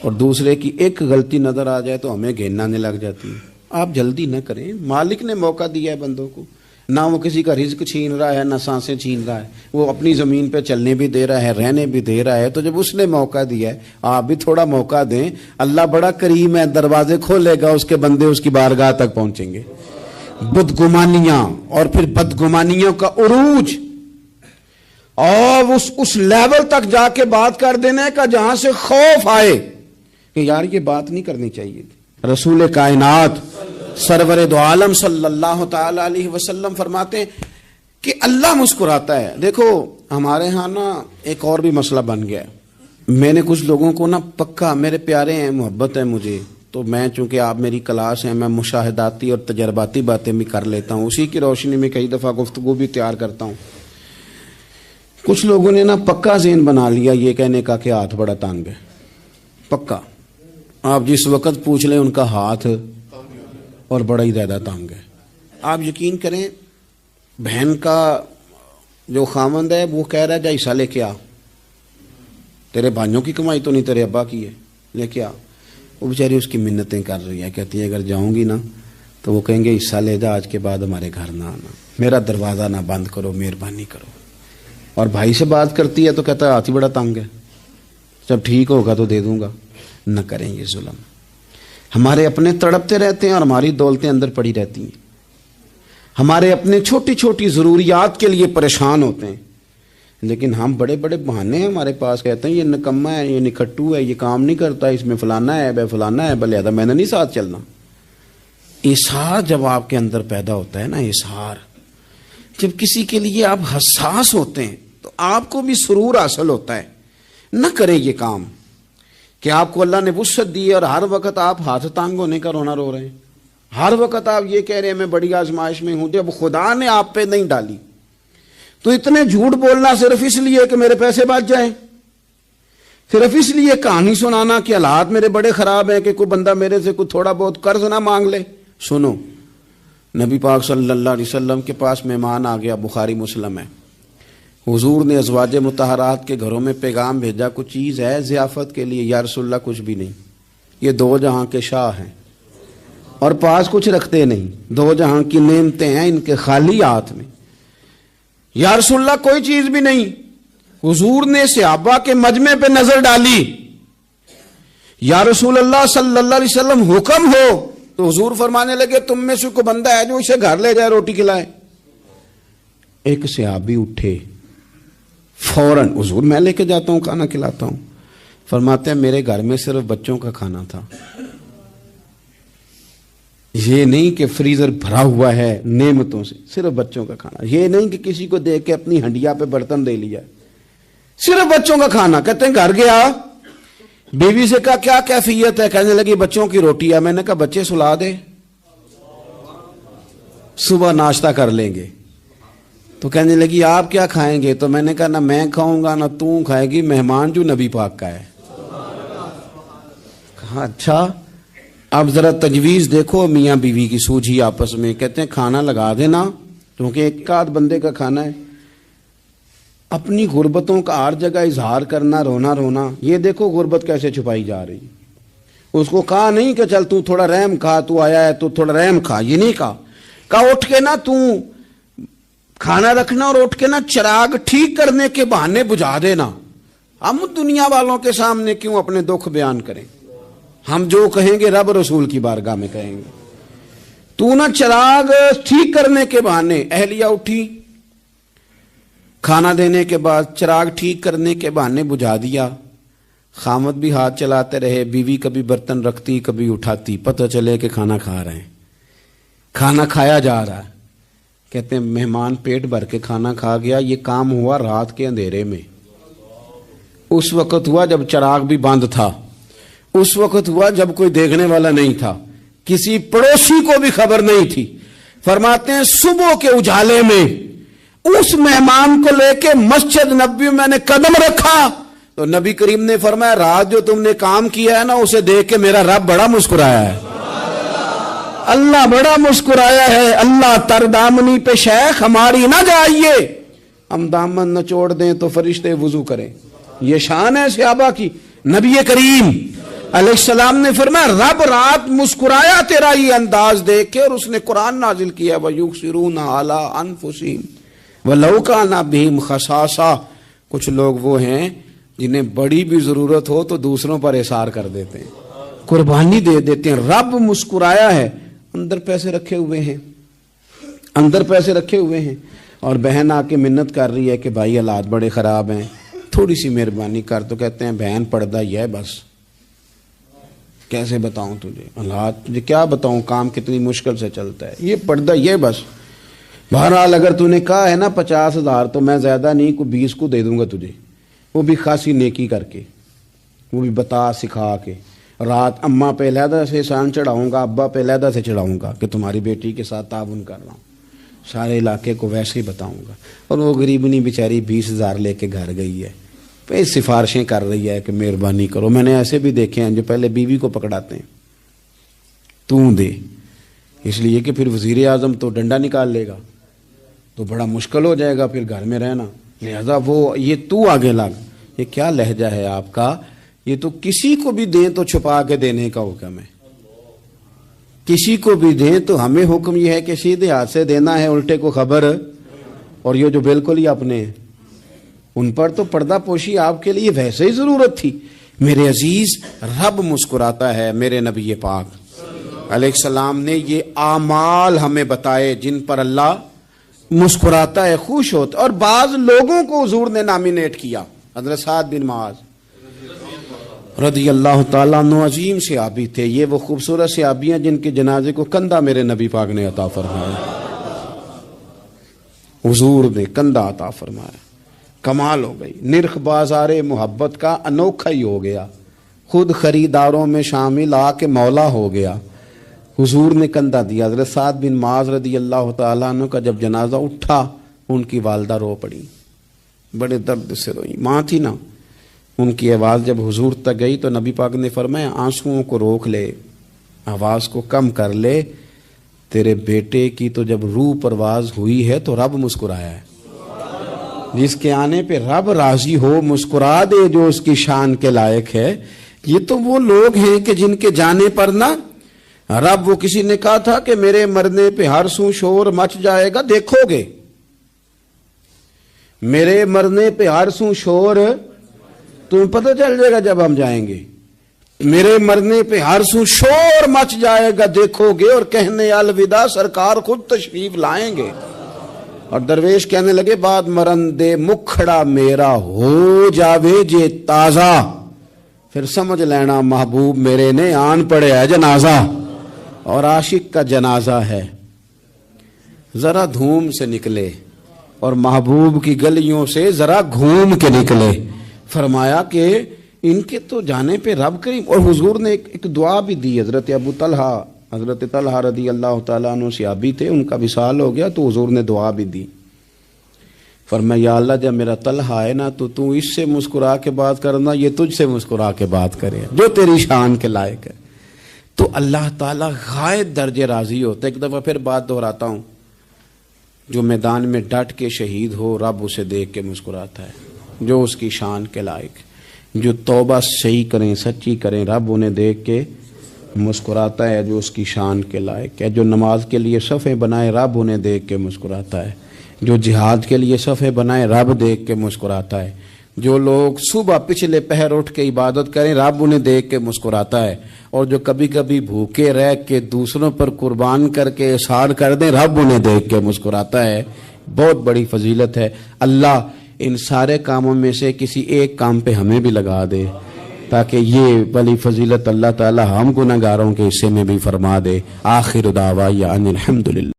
اور دوسرے کی ایک غلطی نظر آ جائے تو ہمیں گھین آنے لگ جاتی ہے۔ آپ جلدی نہ کریں، مالک نے موقع دیا ہے بندوں کو، نہ وہ کسی کا رزق چھین رہا ہے، نہ سانسیں چھین رہا ہے، وہ اپنی زمین پہ چلنے بھی دے رہا ہے، رہنے بھی دے رہا ہے، تو جب اس نے موقع دیا ہے آپ بھی تھوڑا موقع دیں۔ اللہ بڑا کریم ہے، دروازے کھولے گا، اس کے بندے اس کی بارگاہ تک پہنچیں گے۔ بدگمانیاں، اور پھر بدگمانیوں کا عروج، اور اس لیول تک جا کے بات کر دینے کا جہاں سے خوف آئے کہ یار یہ بات نہیں کرنی چاہیے تھی۔ رسول کائنات سرور دو عالم صلی اللہ تعالی علیہ وسلم فرماتے ہیں کہ اللہ مسکراتا ہے۔ دیکھو ہمارے ہاں نا ایک اور بھی مسئلہ بن گیا ہے، میں نے کچھ لوگوں کو نا پکا، میرے پیارے ہیں، محبت ہے مجھے، تو میں چونکہ آپ میری کلاس ہیں، میں مشاہداتی اور تجرباتی باتیں بھی کر لیتا ہوں، اسی کی روشنی میں کئی دفعہ گفتگو بھی تیار کرتا ہوں۔ کچھ لوگوں نے نا پکا ذہن بنا لیا یہ کہنے کا کہ ہاتھ بڑا تنگ ہے، پکا، آپ جس وقت پوچھ لیں ان کا ہاتھ اور بڑا ہی زیادہ تنگ ہے۔ آپ یقین کریں، بہن کا جو خامند ہے وہ کہہ رہا ہے جا حصہ لے کے آ، تیرے بھائیوں کی کمائی تو نہیں، تیرے ابا کی ہے، لے کے آ۔ وہ بیچاری اس کی منتیں کر رہی ہے، کہتی ہے اگر جاؤں گی نا تو وہ کہیں گے حصہ لے جا، آج کے بعد ہمارے گھر نہ آنا، میرا دروازہ نہ بند کرو، مہربانی کرو۔ اور بھائی سے بات کرتی ہے تو کہتا ہے ہاتھ ہی بڑا تنگ ہے، جب ٹھیک ہوگا تو دے دوں گا۔ نہ کریں یہ ظلم، ہمارے اپنے تڑپتے رہتے ہیں اور ہماری دولتیں اندر پڑی رہتی ہیں، ہمارے اپنے چھوٹی چھوٹی ضروریات کے لیے پریشان ہوتے ہیں، لیکن ہم بڑے بڑے بہانے ہیں ہمارے پاس، کہتے ہیں یہ نکما ہے، یہ نکھٹو ہے، یہ کام نہیں کرتا، اس میں فلانا ہے، بے فلانا ہے، لہذا میں نے نہیں ساتھ چلنا۔ اظہار جب آپ کے اندر پیدا ہوتا ہے نا، اظہار جب کسی کے لیے آپ حساس ہوتے ہیں تو آپ کو بھی سرور حاصل ہوتا ہے۔ نہ کریں یہ کام کہ آپ کو اللہ نے وسعت دی ہے اور ہر وقت آپ ہاتھ تانگ ہونے کا رونا رو رہے ہیں، ہر وقت آپ یہ کہہ رہے ہیں میں بڑی آزمائش میں ہوں، جب خدا نے آپ پہ نہیں ڈالی تو اتنے جھوٹ بولنا صرف اس لیے کہ میرے پیسے بچ جائیں، صرف اس لیے کہانی سنانا کہ حالات میرے بڑے خراب ہیں کہ کوئی بندہ میرے سے کوئی تھوڑا بہت قرض نہ مانگ لے. سنو، نبی پاک صلی اللہ علیہ وسلم کے پاس مہمان آ گیا، بخاری مسلم ہے. حضور نے ازواج مطہرات کے گھروں میں پیغام بھیجا، کچھ چیز ہے ضیافت کے لیے؟ یا رسول اللہ کچھ بھی نہیں، یہ دو جہاں کے شاہ ہیں اور پاس کچھ رکھتے نہیں، دو جہاں کی نعمتیں ہیں ان کے خالی ہاتھ میں. یا رسول اللہ کوئی چیز بھی نہیں. حضور نے صحابہ کے مجمع پہ نظر ڈالی، یا رسول اللہ صلی اللہ علیہ وسلم حکم ہو. تو حضور فرمانے لگے تم میں سے کوئی بندہ ہے جو اسے گھر لے جائے روٹی کھلائے؟ ایک صحابی اٹھے فوراً، حضور میں لے کے جاتا ہوں کھانا کھلاتا ہوں. فرماتے ہیں میرے گھر میں صرف بچوں کا کھانا تھا، یہ نہیں کہ فریزر بھرا ہوا ہے نعمتوں سے، صرف بچوں کا کھانا. یہ نہیں کہ کسی کو دیکھ کے اپنی ہنڈیا پہ برتن دے لیا، صرف بچوں کا کھانا. کہتے ہیں گھر گیا، بیوی سے کہا کیا کیفیت ہے؟ کہنے لگی بچوں کی روٹی ہے. میں نے کہا بچے سلا دے، صبح ناشتہ کر لیں گے. تو کہنے لگی آپ کیا کھائیں گے؟ تو میں نے کہا نہ میں کھاؤں گا نہ تو کھائے گی، مہمان جو نبی پاک کا ہے. کہا اچھا، اب ذرا تجویز دیکھو میاں بیوی کی سوجھی آپس میں. کہتے ہیں کھانا لگا دینا، کیونکہ ایک آدھ بندے کا کھانا ہے. اپنی غربتوں کا ہر جگہ اظہار کرنا، رونا رونا. یہ دیکھو غربت کیسے چھپائی جا رہی. اس کو کہا نہیں کہ چل تو تھوڑا رحم کھا، تو آیا ہے تو تھوڑا رحم کھا، یہ نہیں کہا. کہا اٹھ کے نا تو کھانا رکھنا اور اٹھ کے نا چراغ ٹھیک کرنے کے بہانے بجھا دینا. ہم دنیا والوں کے سامنے کیوں اپنے دکھ بیان کریں؟ ہم جو کہیں گے رب رسول کی بارگاہ میں کہیں گے. تو نا چراغ ٹھیک کرنے کے بہانے. اہلیہ اٹھی، کھانا دینے کے بعد چراغ ٹھیک کرنے کے بہانے بجھا دیا. خامد بھی ہاتھ چلاتے رہے، بیوی کبھی برتن رکھتی کبھی اٹھاتی. پتہ چلے کہ کھانا کھا رہے ہیں، کھانا کھایا جا رہا ہے. کہتے ہیں مہمان پیٹ بھر کے کھانا کھا گیا. یہ کام ہوا رات کے اندھیرے میں، اس وقت ہوا جب چراغ بھی بند تھا، اس وقت ہوا جب کوئی دیکھنے والا نہیں تھا، کسی پڑوسی کو بھی خبر نہیں تھی. فرماتے ہیں صبح کے اجالے میں اس مہمان کو لے کے مسجد نبوی میں نے قدم رکھا تو نبی کریم نے فرمایا رات جو تم نے کام کیا ہے نا اسے دیکھ کے میرا رب بڑا مسکرایا ہے، اللہ بڑا مسکرایا ہے. اللہ تر دامنی پہ شیخ ہماری نہ جائیے، ہم دامن نہ چھوڑ دیں تو فرشتے وضو کریں. یہ شان ہے صحابہ کی. نبی کریم علیہ السلام نے فرمایا رب رات مسکرایا تیرا یہ انداز دیکھ کے، اور اس نے قرآن نازل کیا وَيُؤْثِرُونَ عَلَىٰ أَنفُسِهِمْ وَلَوْ كَانَ بِهِمْ خَصَاصَةٌ. کچھ لوگ وہ ہیں جنہیں بڑی بھی ضرورت ہو تو دوسروں پر اثار کر دیتے ہیں، قربانی دے دیتے ہیں. رب مسکرایا ہے. اندر پیسے رکھے ہوئے ہیں، اندر پیسے رکھے ہوئے ہیں، اور بہن آ کے منت کر رہی ہے کہ بھائی حالات بڑے خراب ہیں، تھوڑی سی مہربانی کر. تو کہتے ہیں بہن پردہ یہ بس. کیسے بتاؤں تجھے حالات، تجھے کیا بتاؤں، کام کتنی مشکل سے چلتا ہے، یہ پردہ یہ بس. بہرحال اگر تو نے کہا ہے نا 50,000 تو میں زیادہ نہیں کوئی 20 کو دے دوں گا تجھے، وہ بھی خاصی نیکی کر کے، وہ بھی بتا سکھا کے. رات اماں پہ علیحدہ سے احسان چڑھاؤں گا، ابا پہ علیحدہ سے چڑھاؤں گا کہ تمہاری بیٹی کے ساتھ تعاون کر رہا ہوں، سارے علاقے کو ویسے ہی بتاؤں گا. اور وہ غریبنی بیچاری 20,000 لے کے گھر گئی ہے، پہ سفارشیں کر رہی ہے کہ مہربانی کرو. میں نے ایسے بھی دیکھے ہیں جو پہلے بیوی کو پکڑاتے ہیں تو دے، اس لیے کہ پھر وزیر اعظم تو ڈنڈا نکال لے گا تو بڑا مشکل ہو جائے گا پھر گھر میں رہنا، لہذا وہ یہ تو آگے لگ. یہ کیا لہجہ ہے آپ کا؟ یہ تو کسی کو بھی دیں تو چھپا کے دینے کا حکم ہے، کسی کو بھی دیں تو ہمیں حکم یہ ہے کہ سیدھے ہاتھ سے دینا ہے، الٹے کو خبر. اور یہ جو بالکل ہی اپنے ہیں ان پر تو پردہ پوشی آپ کے لیے ویسے ہی ضرورت تھی. میرے عزیز رب مسکراتا ہے. میرے نبی پاک علیہ السلام نے یہ اعمال ہمیں بتائے جن پر اللہ مسکراتا ہے، خوش ہوتا. اور بعض لوگوں کو حضور نے نامینیٹ کیا. حضرت سعد بن معاذ رضی اللہ تعالیٰ عنہ عظیم صحابی تھے. یہ وہ خوبصورت صحابی ہیں جن کے جنازے کو کندھا میرے نبی پاک نے عطا فرمایا، حضور نے کندھا عطا فرمایا. کمال ہو گئی. نرخ بازار محبت کا انوکھا ہی ہو گیا، خود خریداروں میں شامل آ کے مولا ہو گیا. حضور نے کندھا دیا. حضرت سعد بن معاذ رضی اللہ تعالیٰ عنہ کا جب جنازہ اٹھا ان کی والدہ رو پڑی، بڑے درد سے روئی. ماں تھی نا، ان کی آواز جب حضور تک گئی تو نبی پاک نے فرمایا آنسوؤں کو روک لے، آواز کو کم کر لے، تیرے بیٹے کی تو جب روح پرواز ہوئی ہے تو رب مسکرایا ہے، جس کے آنے پہ رب راضی ہو مسکرا دے جو اس کی شان کے لائق ہے۔ یہ تو وہ لوگ ہیں کہ جن کے جانے پر نا رب، وہ کسی نے کہا تھا کہ میرے مرنے پہ ہر سو شور مچ جائے گا، دیکھو گے میرے مرنے پہ ہر سو شور تمہیں پتہ چل جائے گا جب ہم جائیں گے، میرے مرنے پہ ہر سو شور مچ جائے گا دیکھو گے، اور کہنے الوداع سرکار خود تشریف لائیں گے۔ اور درویش کہنے لگے بعد مرندے مکھڑا میرا ہو جاوے جے تازہ، پھر سمجھ لینا محبوب میرے نے آن پڑے ہے جنازہ۔ اور عاشق کا جنازہ ہے، ذرا دھوم سے نکلے اور محبوب کی گلیوں سے ذرا گھوم کے نکلے۔ فرمایا کہ ان کے تو جانے پہ رب کریم، اور حضور نے ایک دعا بھی دی۔ حضرت ابو طلحہ، حضرت طلحہ رضی اللہ تعالیٰ عنہ صحابی تھے، ان کا وصال ہو گیا تو حضور نے دعا بھی دی۔ فرمایا یا اللہ جب میرا طلحہ ہے نا تو اس سے مسکرا کے بات کرنا، یہ تجھ سے مسکرا کے بات کرے جو تیری شان کے لائق ہے۔ تو اللہ تعالیٰ غائب درجے راضی ہوتا ہے۔ ایک دفعہ پھر بات دہراتا ہوں، جو میدان میں ڈٹ کے شہید ہو رب اسے دیکھ کے مسکراتا ہے جو اس کی شان کے لائق، جو توبہ صحیح کریں سچی کریں رب انہیں دیکھ کے مسکراتا ہے جو اس کی شان کے لائق ہے، جو نماز کے لیے صفیں بنائے رب انہیں دیکھ کے مسکراتا ہے، جو جہاد کے لیے صفیں بنائے رب دیکھ کے مسکراتا ہے، جو لوگ صبح پچھلے پہر اٹھ کے عبادت کریں رب انہیں دیکھ کے مسکراتا ہے، اور جو کبھی کبھی بھوکے رہ کے دوسروں پر قربان کر کے احسان کر دیں رب انہیں دیکھ کے مسکراتا ہے۔ بہت بڑی فضیلت ہے۔ اللہ ان سارے کاموں میں سے کسی ایک کام پہ ہمیں بھی لگا دے تاکہ یہ بڑی فضیلت اللہ تعالی ہم گنہگاروں کے حصے میں بھی فرما دے۔ آخر دعوانا ان الحمدللہ۔